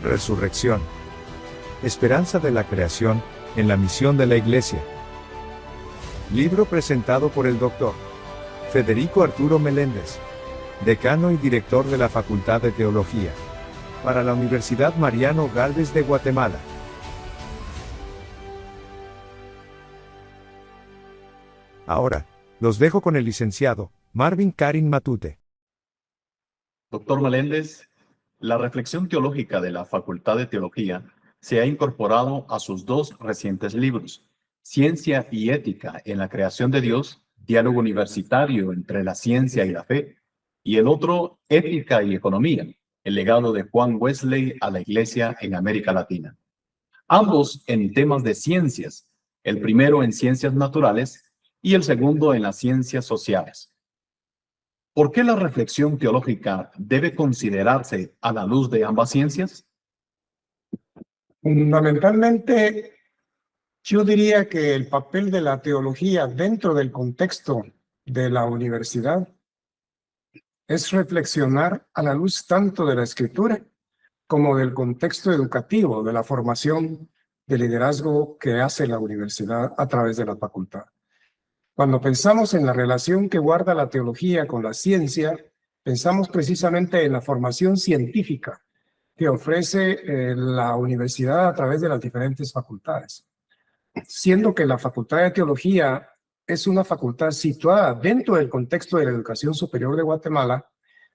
Resurrección. Esperanza de la creación, en la misión de la Iglesia. Libro presentado por el Dr. Federico Arturo Meléndez, decano y director de la Facultad de Teología, para la Universidad Mariano Gálvez de Guatemala. Ahora, los dejo con el licenciado Marvin Karin Matute. Doctor Meléndez, la reflexión teológica de la Facultad de Teología se ha incorporado a sus dos recientes libros, Ciencia y Ética en la Creación de Dios, diálogo universitario entre la ciencia y la fe, y el otro, Ética y Economía, el legado de Juan Wesley a la Iglesia en América Latina. Ambos en temas de ciencias, el primero en ciencias naturales y el segundo en las ciencias sociales. ¿Por qué la reflexión teológica debe considerarse a la luz de ambas ciencias? Fundamentalmente, yo diría que el papel de la teología dentro del contexto de la universidad es reflexionar a la luz tanto de la escritura como del contexto educativo, de la formación de liderazgo que hace la universidad a través de la facultad. Cuando pensamos en la relación que guarda la teología con la ciencia, pensamos precisamente en la formación científica que ofrece la universidad a través de las diferentes facultades. Siendo que la Facultad de Teología es una facultad situada dentro del contexto de la educación superior de Guatemala,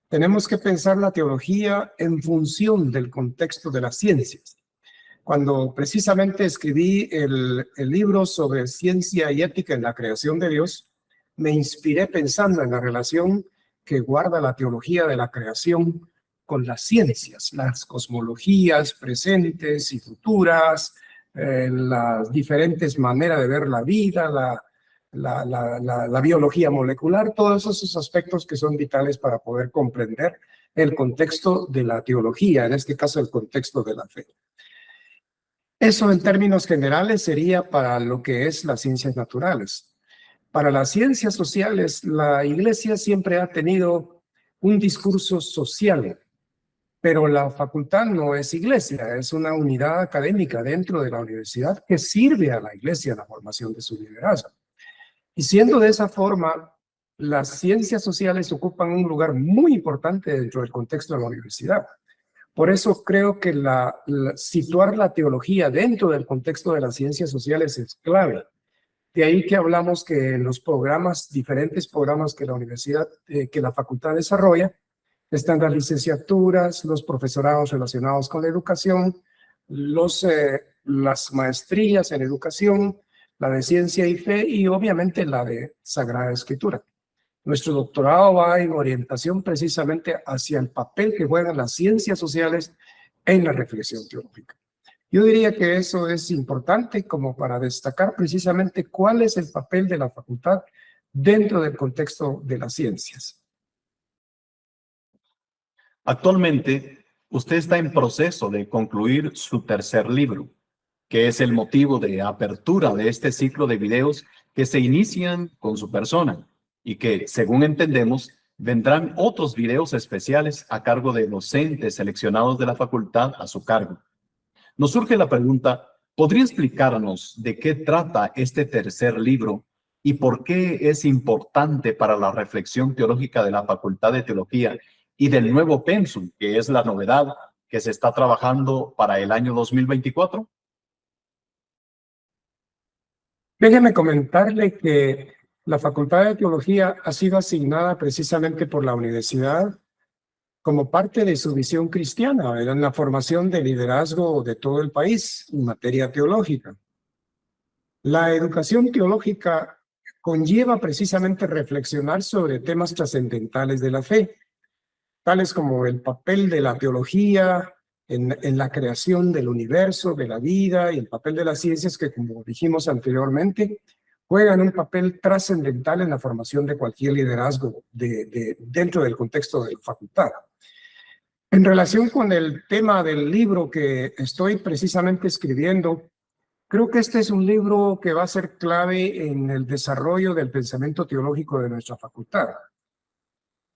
tenemos que pensar la teología en función del contexto de las ciencias. Cuando precisamente escribí el libro sobre ciencia y ética en la creación de Dios, me inspiré pensando en la relación que guarda la teología de la creación con las ciencias, las cosmologías presentes y futuras, las diferentes maneras de ver la vida, la biología molecular, todos esos aspectos que son vitales para poder comprender el contexto de la teología, en este caso el contexto de la fe. Eso en términos generales sería para lo que es las ciencias naturales. Para las ciencias sociales, la Iglesia siempre ha tenido un discurso social, pero la facultad no es iglesia, es una unidad académica dentro de la universidad que sirve a la Iglesia en la formación de su liderazgo. Y siendo de esa forma, las ciencias sociales ocupan un lugar muy importante dentro del contexto de la universidad. Por eso creo que situar la teología dentro del contexto de las ciencias sociales es clave. De ahí que hablamos que en los programas, diferentes programas que la universidad, que la facultad desarrolla, están las licenciaturas, los profesorados relacionados con la educación, las maestrías en educación, la de ciencia y fe y obviamente la de Sagrada Escritura. Nuestro doctorado va en orientación precisamente hacia el papel que juegan las ciencias sociales en la reflexión teológica. Yo diría que eso es importante como para destacar precisamente cuál es el papel de la facultad dentro del contexto de las ciencias. Actualmente, usted está en proceso de concluir su tercer libro, que es el motivo de apertura de este ciclo de videos que se inician con su persona y que, según entendemos, vendrán otros videos especiales a cargo de docentes seleccionados de la facultad a su cargo. Nos surge la pregunta, ¿podría explicarnos de qué trata este tercer libro y por qué es importante para la reflexión teológica de la Facultad de Teología y del nuevo pensum, que es la novedad que se está trabajando para el año 2024? Déjeme comentarle que la Facultad de Teología ha sido asignada precisamente por la universidad como parte de su visión cristiana en la formación de liderazgo de todo el país en materia teológica. La educación teológica conlleva precisamente reflexionar sobre temas trascendentales de la fe, tales como el papel de la teología en la creación del universo, de la vida y el papel de las ciencias que, como dijimos anteriormente, juegan un papel trascendental en la formación de cualquier liderazgo dentro del contexto de la facultad. En relación con el tema del libro que estoy precisamente escribiendo, creo que este es un libro que va a ser clave en el desarrollo del pensamiento teológico de nuestra facultad.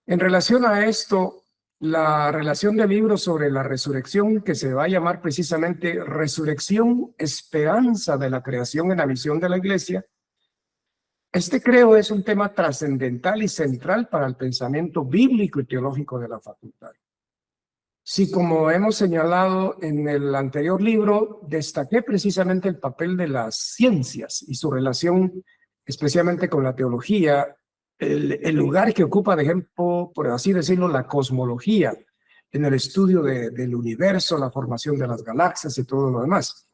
En relación a esto, la relación del libro sobre la resurrección, que se va a llamar precisamente Resurrección, Esperanza de la Creación en la Misión de la Iglesia. Este, creo, es un tema trascendental y central para el pensamiento bíblico y teológico de la facultad. Sí, como hemos señalado en el anterior libro, destaqué precisamente el papel de las ciencias y su relación especialmente con la teología, el lugar que ocupa, de ejemplo, por así decirlo, la cosmología en el estudio del universo, la formación de las galaxias y todo lo demás.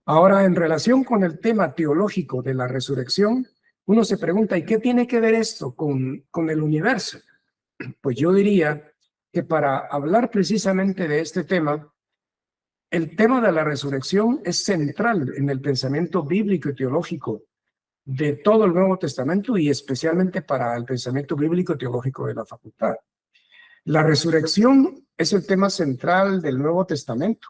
Ahora, en relación con el tema teológico de la resurrección, uno se pregunta, ¿y qué tiene que ver esto con el universo? Pues yo diría que para hablar precisamente de este tema, el tema de la resurrección es central en el pensamiento bíblico y teológico de todo el Nuevo Testamento y especialmente para el pensamiento bíblico y teológico de la facultad. La resurrección es el tema central del Nuevo Testamento,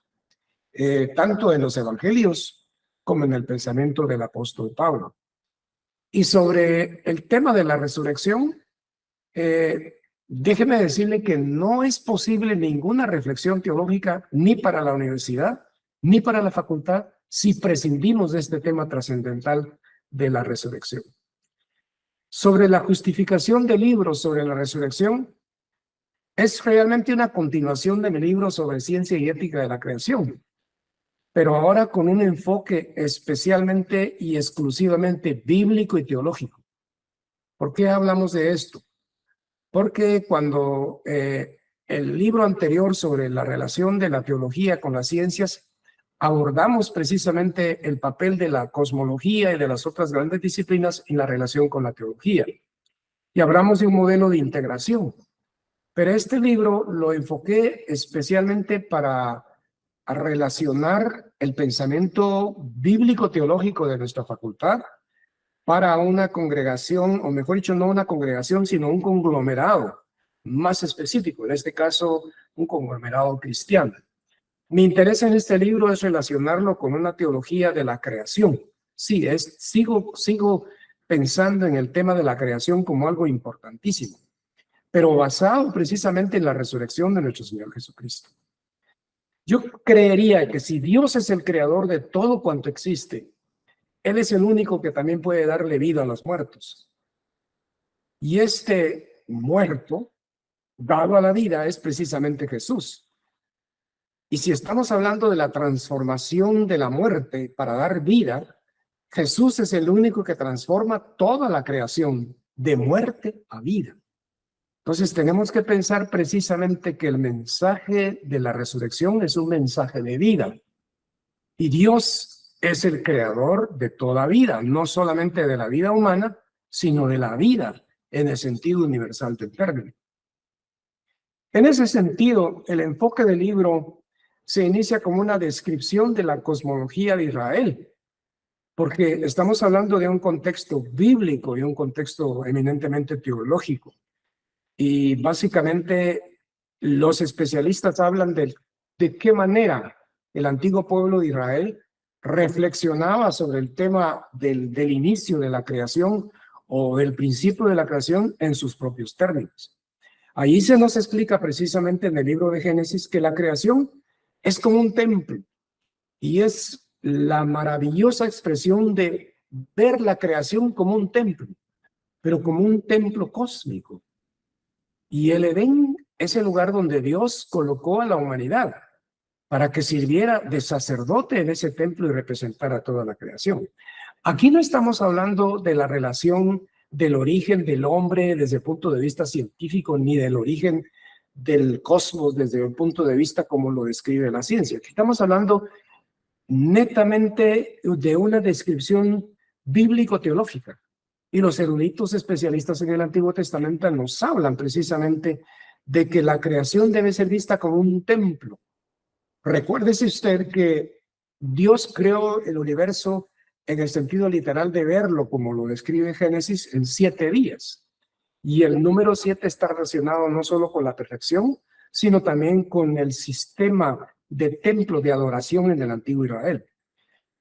tanto en los evangelios como en el pensamiento del apóstol Pablo. Y sobre el tema de la resurrección, déjeme decirle que no es posible ninguna reflexión teológica ni para la universidad ni para la facultad si prescindimos de este tema trascendental de la resurrección. Sobre la justificación del libro sobre la resurrección, es realmente una continuación de mi libro sobre ciencia y ética de la creación, pero ahora con un enfoque especialmente y exclusivamente bíblico y teológico. ¿Por qué hablamos de esto? Porque cuando el libro anterior sobre la relación de la teología con las ciencias, abordamos precisamente el papel de la cosmología y de las otras grandes disciplinas en la relación con la teología. Y hablamos de un modelo de integración. Pero este libro lo enfoqué especialmente para relacionar el pensamiento bíblico-teológico de nuestra facultad para una congregación, o mejor dicho, no una congregación, sino un conglomerado más específico, en este caso, un conglomerado cristiano. Mi interés en este libro es relacionarlo con una teología de la creación. Sí, sigo pensando en el tema de la creación como algo importantísimo, pero basado precisamente en la resurrección de nuestro Señor Jesucristo. Yo creería que si Dios es el creador de todo cuanto existe, Él es el único que también puede darle vida a los muertos. Y este muerto, dado a la vida, es precisamente Jesús. Y si estamos hablando de la transformación de la muerte para dar vida, Jesús es el único que transforma toda la creación de muerte a vida. Entonces tenemos que pensar precisamente que el mensaje de la resurrección es un mensaje de vida. Y Dios es el creador de toda vida, no solamente de la vida humana, sino de la vida en el sentido universal del término. En ese sentido, el enfoque del libro se inicia como una descripción de la cosmología de Israel, porque estamos hablando de un contexto bíblico y un contexto eminentemente teológico. Y básicamente los especialistas hablan de qué manera el antiguo pueblo de Israel reflexionaba sobre el tema del inicio de la creación o del principio de la creación en sus propios términos. Ahí se nos explica precisamente en el libro de Génesis que la creación es como un templo y es la maravillosa expresión de ver la creación como un templo, pero como un templo cósmico. Y el Edén es el lugar donde Dios colocó a la humanidad para que sirviera de sacerdote en ese templo y representara toda la creación. Aquí no estamos hablando de la relación del origen del hombre desde el punto de vista científico, ni del origen del cosmos desde un punto de vista como lo describe la ciencia. Aquí estamos hablando netamente de una descripción bíblico-teológica. Y los eruditos especialistas en el Antiguo Testamento nos hablan precisamente de que la creación debe ser vista como un templo. Recuérdese usted que Dios creó el universo en el sentido literal de verlo, como lo describe Génesis, en 7 días. Y el número 7 está relacionado no solo con la perfección, sino también con el sistema de templo de adoración en el antiguo Israel.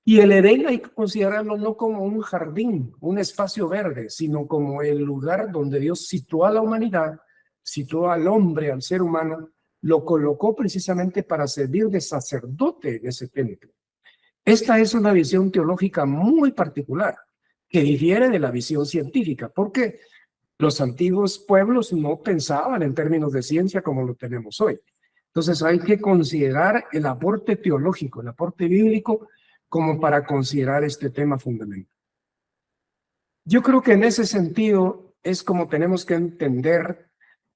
Y el Edén hay que considerarlo no como un jardín, un espacio verde, sino como el lugar donde Dios situó a la humanidad situó al hombre, al ser humano, lo colocó precisamente para servir de sacerdote en ese templo. Esta es una visión teológica muy particular, que difiere de la visión científica, porque los antiguos pueblos no pensaban en términos de ciencia como lo tenemos hoy. Entonces hay que considerar el aporte teológico, el aporte bíblico, como para considerar este tema fundamental. Yo creo que en ese sentido es como tenemos que entender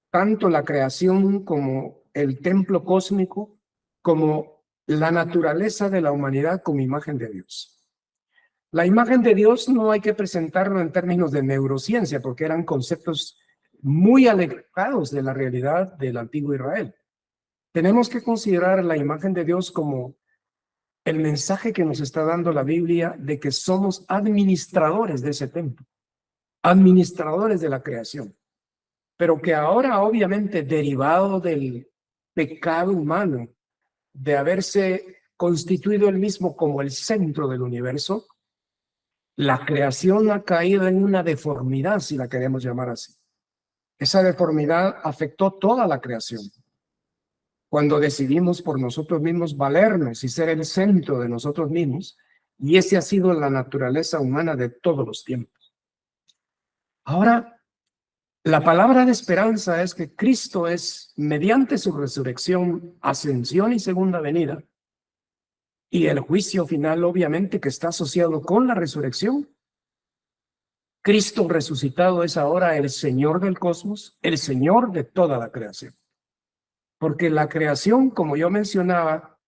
tanto la creación como el templo cósmico, como la naturaleza de la humanidad como imagen de Dios. La imagen de Dios no hay que presentarlo en términos de neurociencia, porque eran conceptos muy alejados de la realidad del antiguo Israel. Tenemos que considerar la imagen de Dios como el mensaje que nos está dando la Biblia de que somos administradores de ese templo, administradores de la creación, pero que ahora obviamente derivado del pecado humano, de haberse constituido él mismo como el centro del universo, la creación ha caído en una deformidad, si la queremos llamar así. Esa deformidad afectó toda la creación. Cuando decidimos por nosotros mismos valernos y ser el centro de nosotros mismos, y esa ha sido la naturaleza humana de todos los tiempos. Ahora, la palabra de esperanza es que Cristo es, mediante su resurrección, ascensión y segunda venida, y el juicio final, obviamente, que está asociado con la resurrección. Cristo resucitado es ahora el Señor del cosmos, el Señor de toda la creación. Porque la creación, como yo mencionaba,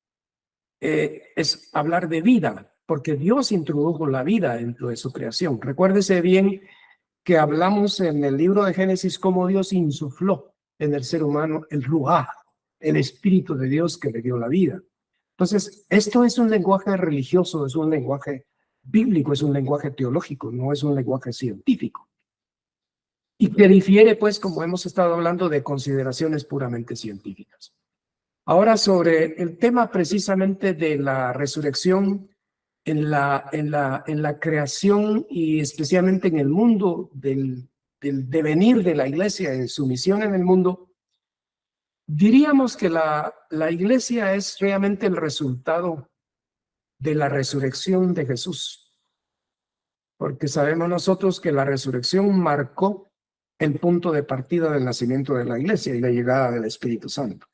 es hablar de vida, porque Dios introdujo la vida dentro de su creación. Recuérdese bien que hablamos en el libro de Génesis cómo Dios insufló en el ser humano el ruaj, el Espíritu de Dios que le dio la vida. Entonces, esto es un lenguaje religioso, es un lenguaje bíblico, es un lenguaje teológico, no es un lenguaje científico. Y que difiere, pues, como hemos estado hablando, de consideraciones puramente científicas. Ahora, sobre el tema precisamente de la resurrección en la creación y especialmente en el mundo del devenir de la iglesia, en su misión en el mundo, diríamos que la iglesia es realmente el resultado de la resurrección de Jesús. Porque sabemos nosotros que la resurrección marcó el punto de partida del nacimiento de la iglesia y la llegada del Espíritu Santo.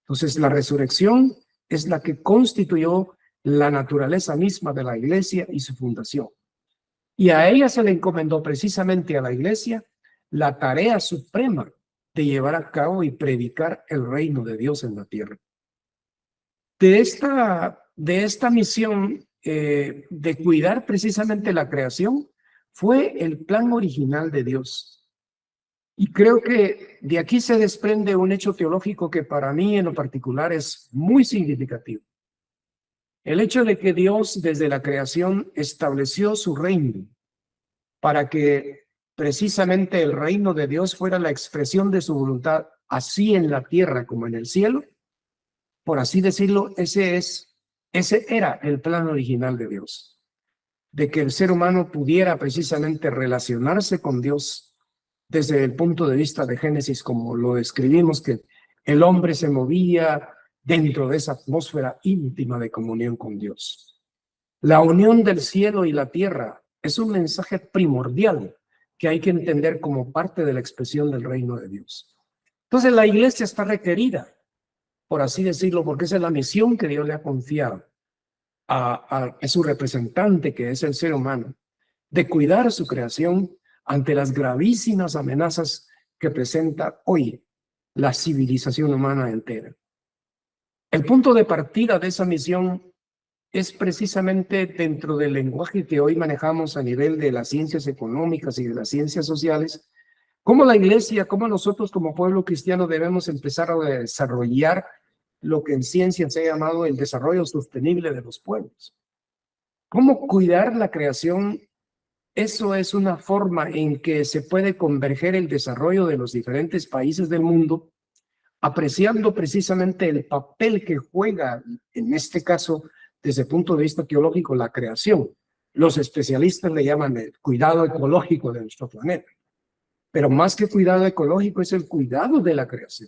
Entonces, la resurrección es la que constituyó la naturaleza misma de la iglesia y su fundación. Y a ella se le encomendó precisamente a la iglesia la tarea suprema de llevar a cabo y predicar el reino de Dios en la tierra. De esta misión de cuidar precisamente la creación fue el plan original de Dios. Y creo que de aquí se desprende un hecho teológico que para mí en lo particular es muy significativo. El hecho de que Dios desde la creación estableció su reino para que precisamente el reino de Dios fuera la expresión de su voluntad, así en la tierra como en el cielo, por así decirlo, ese era el plan original de Dios, de que el ser humano pudiera precisamente relacionarse con Dios desde el punto de vista de Génesis, como lo describimos, que el hombre se movía dentro de esa atmósfera íntima de comunión con Dios. La unión del cielo y la tierra es un mensaje primordial que hay que entender como parte de la expresión del reino de Dios. Entonces la iglesia está requerida, por así decirlo, porque esa es la misión que Dios le ha confiado a su representante, que es el ser humano, de cuidar su creación ante las gravísimas amenazas que presenta hoy la civilización humana entera. El punto de partida de esa misión es precisamente dentro del lenguaje que hoy manejamos a nivel de las ciencias económicas y de las ciencias sociales, cómo la iglesia, cómo nosotros como pueblo cristiano debemos empezar a desarrollar lo que en ciencia se ha llamado el desarrollo sostenible de los pueblos. Cómo cuidar la creación. Eso es una forma en que se puede converger el desarrollo de los diferentes países del mundo, apreciando precisamente el papel que juega, en este caso, desde el punto de vista teológico, la creación. Los especialistas le llaman el cuidado ecológico de nuestro planeta. Pero más que cuidado ecológico es el cuidado de la creación.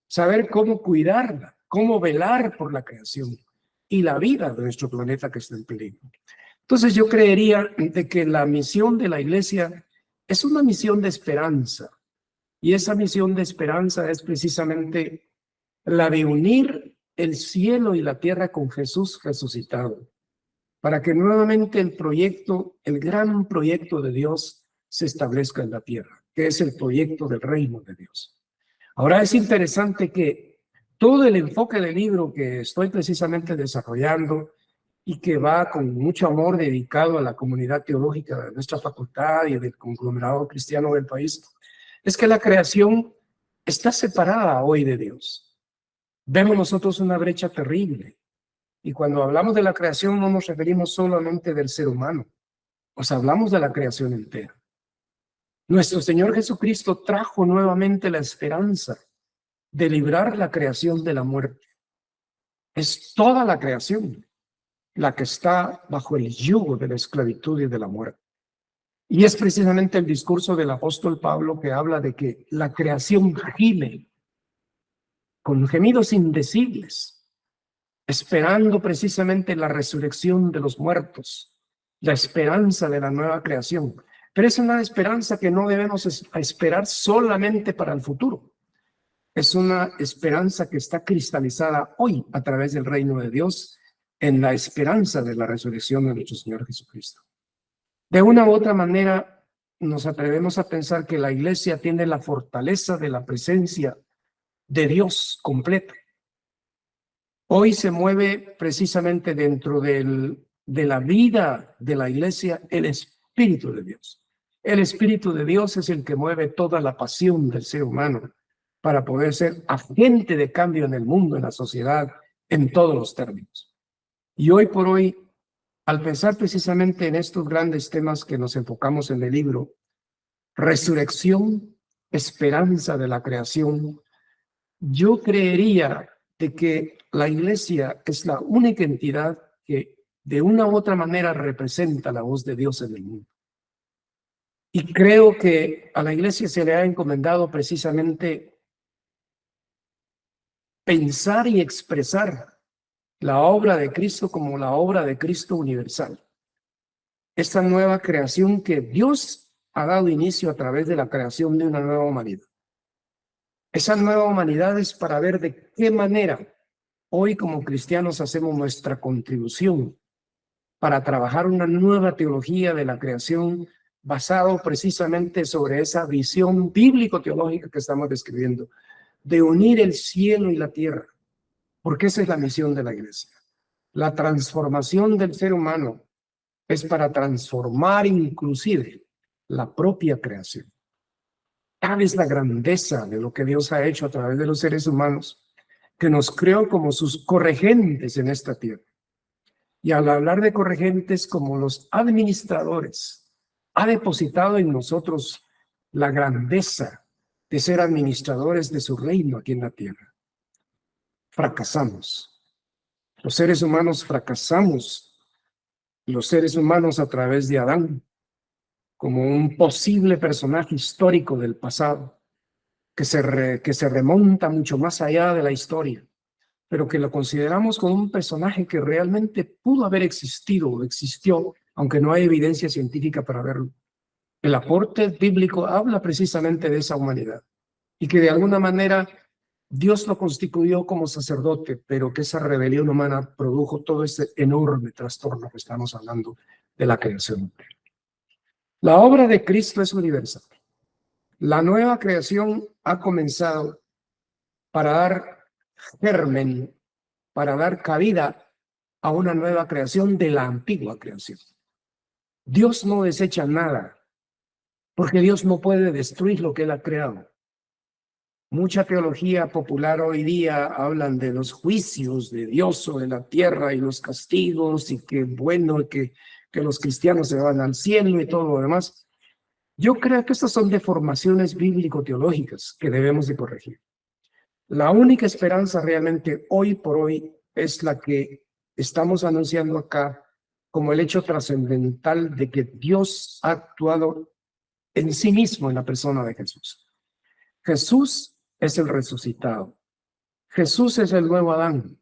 Saber cómo cuidarla, cómo velar por la creación y la vida de nuestro planeta que está en peligro. Entonces yo creería de que la misión de la iglesia es una misión de esperanza. Y esa misión de esperanza es precisamente la de unir el cielo y la tierra con Jesús resucitado, para que nuevamente el proyecto, el gran proyecto de Dios se establezca en la tierra, que es el proyecto del reino de Dios. Ahora es interesante que todo el enfoque del libro que estoy precisamente desarrollando y que va con mucho amor dedicado a la comunidad teológica de nuestra facultad y del conglomerado cristiano del país, es que la creación está separada hoy de Dios. Vemos nosotros una brecha terrible. Y cuando hablamos de la creación no nos referimos solamente del ser humano, hablamos de la creación entera. Nuestro Señor Jesucristo trajo nuevamente la esperanza de librar la creación de la muerte. Es toda la creación la que está bajo el yugo de la esclavitud y de la muerte. Y es precisamente el discurso del apóstol Pablo que habla de que la creación gime con gemidos indecibles, esperando precisamente la resurrección de los muertos, la esperanza de la nueva creación. Pero es una esperanza que no debemos esperar solamente para el futuro. Es una esperanza que está cristalizada hoy a través del reino de Dios en la esperanza de la resurrección de nuestro Señor Jesucristo. De una u otra manera, nos atrevemos a pensar que la iglesia tiene la fortaleza de la presencia de Dios completa. Hoy se mueve precisamente dentro de la vida de la iglesia el Espíritu de Dios. El Espíritu de Dios es el que mueve toda la pasión del ser humano para poder ser agente de cambio en el mundo, en la sociedad, en todos los términos. Y hoy por hoy, al pensar precisamente en estos grandes temas que nos enfocamos en el libro, resurrección, esperanza de la creación, yo creería de que la iglesia es la única entidad que de una u otra manera representa la voz de Dios en el mundo. Y creo que a la iglesia se le ha encomendado precisamente pensar y expresar la obra de Cristo como la obra de Cristo universal. Esta nueva creación que Dios ha dado inicio a través de la creación de una nueva humanidad. Esa nueva humanidad es para ver de qué manera hoy como cristianos hacemos nuestra contribución para trabajar una nueva teología de la creación basado precisamente sobre esa visión bíblico-teológica que estamos describiendo, de unir el cielo y la tierra, porque esa es la misión de la iglesia. La transformación del ser humano es para transformar inclusive la propia creación. Tal es la grandeza de lo que Dios ha hecho a través de los seres humanos, que nos creó como sus corregentes en esta tierra. Y al hablar de corregentes como los administradores, ha depositado en nosotros la grandeza de ser administradores de su reino aquí en la tierra. Fracasamos. Los seres humanos fracasamos. Los seres humanos a través de Adán, como un posible personaje histórico del pasado, que se remonta mucho más allá de la historia, pero que lo consideramos como un personaje que realmente pudo haber existido o existió, aunque no hay evidencia científica para verlo. El aporte bíblico habla precisamente de esa humanidad y que de alguna manera Dios lo constituyó como sacerdote, pero que esa rebelión humana produjo todo ese enorme trastorno que estamos hablando de la creación. La obra de Cristo es universal. La nueva creación ha comenzado para dar germen, para dar cabida a una nueva creación de la antigua creación. Dios no desecha nada, porque Dios no puede destruir lo que Él ha creado. Mucha teología popular hoy día hablan de los juicios de Dios sobre la tierra y los castigos y que bueno que los cristianos se van al cielo y todo lo demás. Yo creo que estas son deformaciones bíblico-teológicas que debemos de corregir. La única esperanza realmente hoy por hoy es la que estamos anunciando acá como el hecho trascendental de que Dios ha actuado en sí mismo en la persona de Jesús. Jesús es el resucitado. Jesús es el nuevo Adán.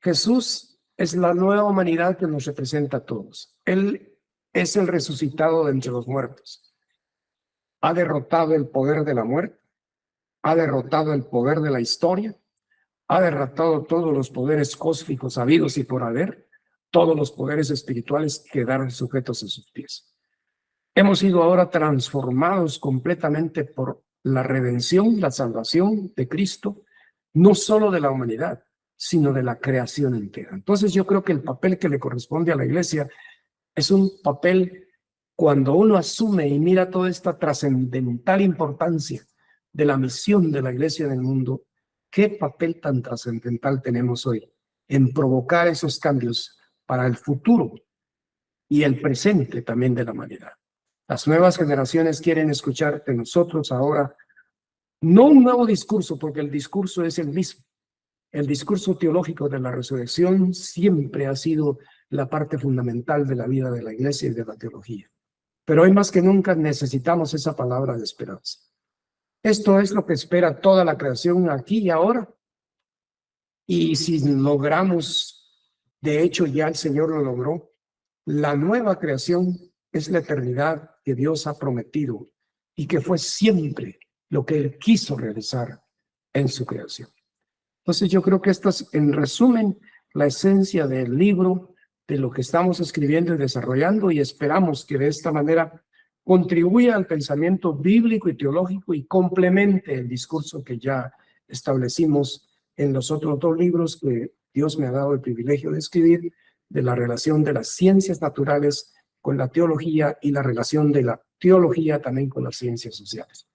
Jesús es la nueva humanidad que nos representa a todos. Él es el resucitado de entre los muertos. Ha derrotado el poder de la muerte, ha derrotado el poder de la historia, ha derrotado todos los poderes cósmicos habidos y por haber, todos los poderes espirituales quedaron sujetos a sus pies. Hemos sido ahora transformados completamente por la redención, la salvación de Cristo, no solo de la humanidad, sino de la creación entera. Entonces yo creo que el papel que le corresponde a la iglesia es un papel, cuando uno asume y mira toda esta trascendental importancia de la misión de la iglesia en el mundo, qué papel tan trascendental tenemos hoy en provocar esos cambios para el futuro y el presente también de la humanidad. Las nuevas generaciones quieren escuchar de nosotros ahora no un nuevo discurso, porque el discurso es el mismo. El discurso teológico de la resurrección siempre ha sido la parte fundamental de la vida de la iglesia y de la teología. Pero hoy más que nunca necesitamos esa palabra de esperanza. Esto es lo que espera toda la creación aquí y ahora. Y si logramos, de hecho ya el Señor lo logró, la nueva creación es la eternidad que Dios ha prometido y que fue siempre lo que Él quiso realizar en su creación. Entonces yo creo que esto es, en resumen, la esencia del libro, de lo que estamos escribiendo y desarrollando, y esperamos que de esta manera contribuya al pensamiento bíblico y teológico y complemente el discurso que ya establecimos en los otros dos libros que Dios me ha dado el privilegio de escribir, de la relación de las ciencias naturales con la teología y la relación de la teología también con las ciencias sociales.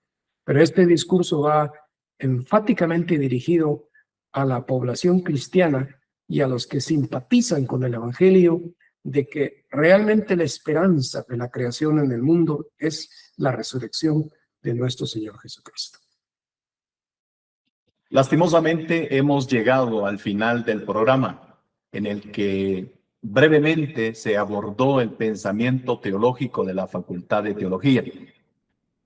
Pero este discurso va enfáticamente dirigido a la población cristiana y a los que simpatizan con el Evangelio de que realmente la esperanza de la creación en el mundo es la resurrección de nuestro Señor Jesucristo. Lastimosamente hemos llegado al final del programa, en el que brevemente se abordó el pensamiento teológico de la Facultad de Teología.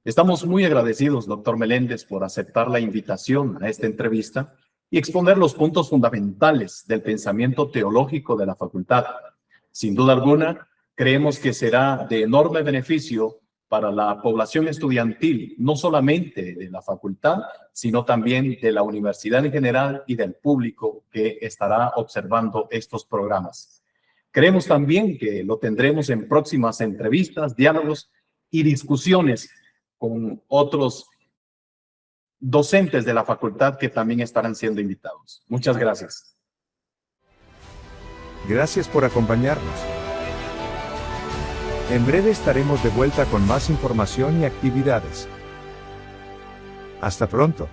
Estamos muy agradecidos, doctor Meléndez, por aceptar la invitación a esta entrevista y exponer los puntos fundamentales del pensamiento teológico de la facultad. Sin duda alguna, creemos que será de enorme beneficio para la población estudiantil, no solamente de la facultad, sino también de la universidad en general y del público que estará observando estos programas. Creemos también que lo tendremos en próximas entrevistas, diálogos y discusiones con otros docentes de la facultad que también estarán siendo invitados. Muchas gracias. Gracias por acompañarnos. En breve estaremos de vuelta con más información y actividades. Hasta pronto.